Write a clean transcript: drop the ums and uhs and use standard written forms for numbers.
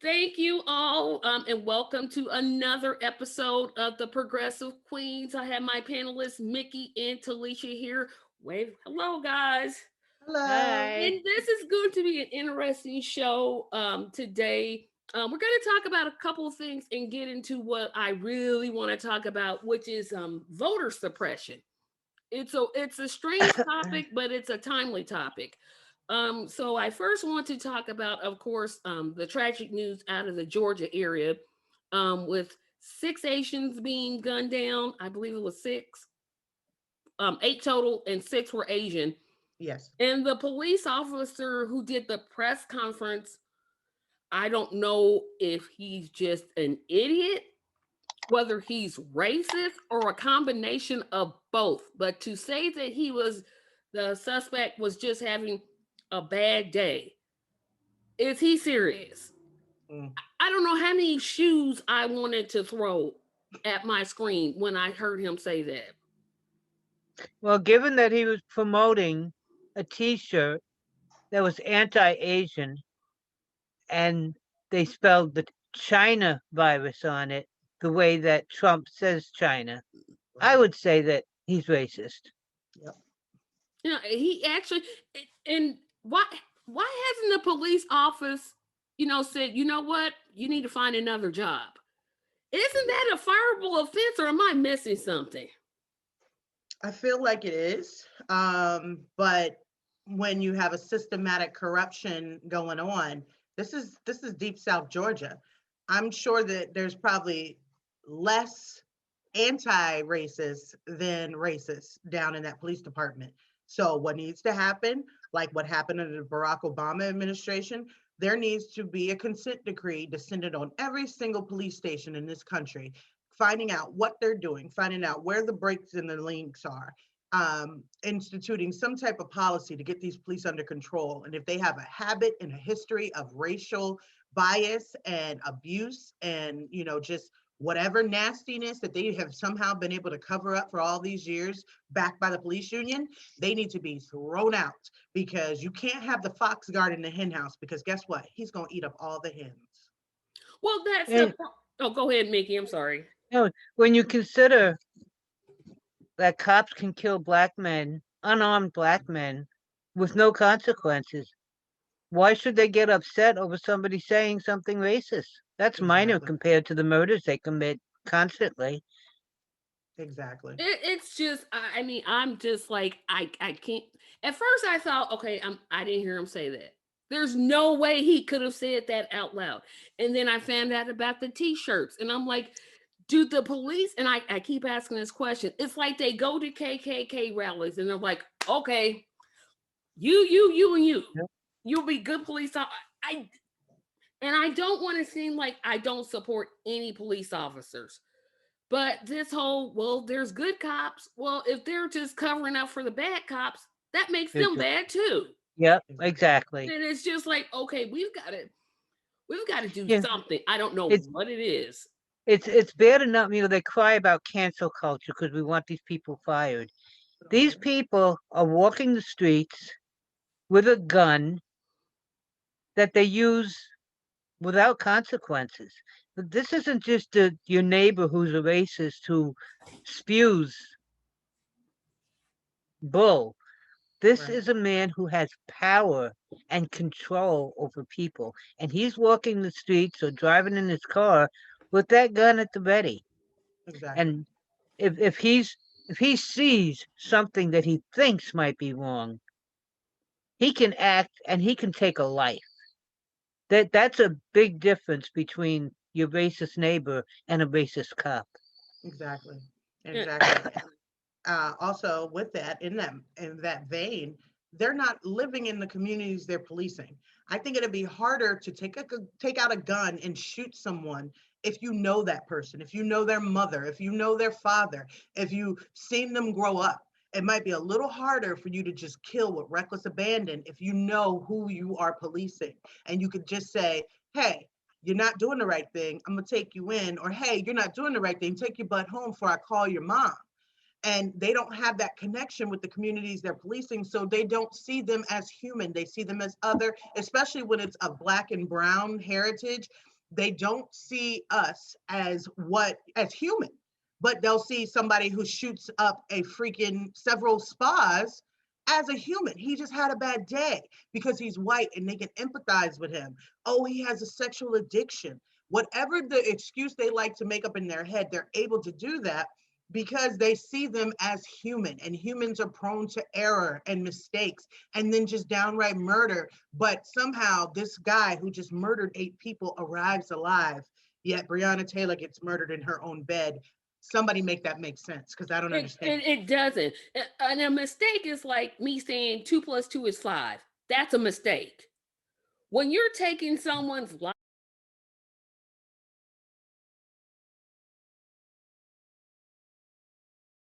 Thank you all, and welcome to another episode of the Progressive Queens. I have my panelists Mickey and Talisha here. Wave hello, guys. Hello. And Hi. this is going to be an interesting show today. We're going to talk about a couple of things and get into what I really want to talk about, which is voter suppression. It's a strange topic, but it's a timely topic. So I first want to talk about, of course, the tragic news out of the Georgia area, with six Asians being gunned down. I believe it was six, eight total, and six were Asian. Yes. And the police officer who did the press conference, I don't know if he's just an idiot, whether he's racist or a combination of both. But to say that the suspect was just having a bad day, is he serious? Mm. I don't know how many shoes I wanted to throw at my screen when I heard him say that. Well, given that he was promoting a T-shirt that was anti-Asian and they spelled the China virus on it the way that Trump says China, I Right. would say that he's racist. Yep. He actually, and why hasn't the police office, said, you know what, you need to find another job? Isn't that a fireable offense, or am I missing something? I feel like it is. But when you have a systematic corruption going on, this is deep South Georgia. I'm sure that there's probably less anti-racist than racist down in that police department. So what needs to happen, like what happened under the Barack Obama administration, there needs to be a consent decree descended on every single police station in this country, finding out what they're doing, finding out where the breaks and the links are, instituting some type of policy to get these police under control. And if they have a habit and a history of racial bias and abuse and, just whatever nastiness that they have somehow been able to cover up for all these years, backed by the police union, they need to be thrown out because you can't have the fox guard in the hen house because guess what? He's going to eat up all the hens. Well, that's the And point. Oh, go ahead, Mickey. I'm sorry. when you consider that cops can kill black men, unarmed black men, with no consequences, why should they get upset over somebody saying something racist? That's minor Exactly. compared to the murders they commit constantly. Exactly. It's just, I mean, I'm just like, I can't. At first, I thought, okay, I didn't hear him say that. There's no way he could have said that out loud. And then I found out about the T-shirts, and I'm like, do the police? And I keep asking this question. It's like they go to KKK rallies, and they're like, okay, you, and you, Yep. you'll be good police. I and I don't want to seem like I don't support any police officers. But this whole, well, there's good cops. Well, if they're just covering up for the bad cops, that makes them It's- bad too. Yep, Exactly. exactly. And it's just like, okay, we've got to do Yeah, something. I don't know it's what it is. it's bad enough. They cry about cancel culture because we want these people fired. These people are walking the streets with a gun that they use without consequences. But this isn't just your neighbor who's a racist who spews bull. This Right. is a man who has power and control over people, and he's walking the streets or driving in his car with that gun at the ready. Exactly. And if he sees something that he thinks might be wrong, he can act and he can take a life. That's a big difference between your racist neighbor and a racist cop. Exactly. Yeah. Exactly. Also, with that, in that vein, they're not living in the communities they're policing. I think it'd be harder to take out a gun and shoot someone if you know that person, if you know their mother, if you know their father, if you've seen them grow up. It might be a little harder for you to just kill with reckless abandon if you know who you are policing, and you could just say, "Hey, you're not doing the right thing. I'm gonna take you in," or "Hey, you're not doing the right thing. Take your butt home before I call your mom." and they don't have that connection with the communities they're policing, so they don't see them as human. They see them as other, especially when it's a Black and brown heritage. They don't see us as human, but they'll see somebody who shoots up a freaking several spas as a human. He just had a bad day because he's white and they can empathize with him. Oh, he has a sexual addiction. Whatever the excuse they like to make up in their head, they're able to do that because they see them as human, and humans are prone to error and mistakes and then just downright murder. But somehow this guy who just murdered 8 people arrives alive, yet Breonna Taylor gets murdered in her own bed. Somebody make that make sense, because I don't understand. It doesn't. And a mistake is like me saying 2 + 2 is 5. That's a mistake. When you're taking someone's life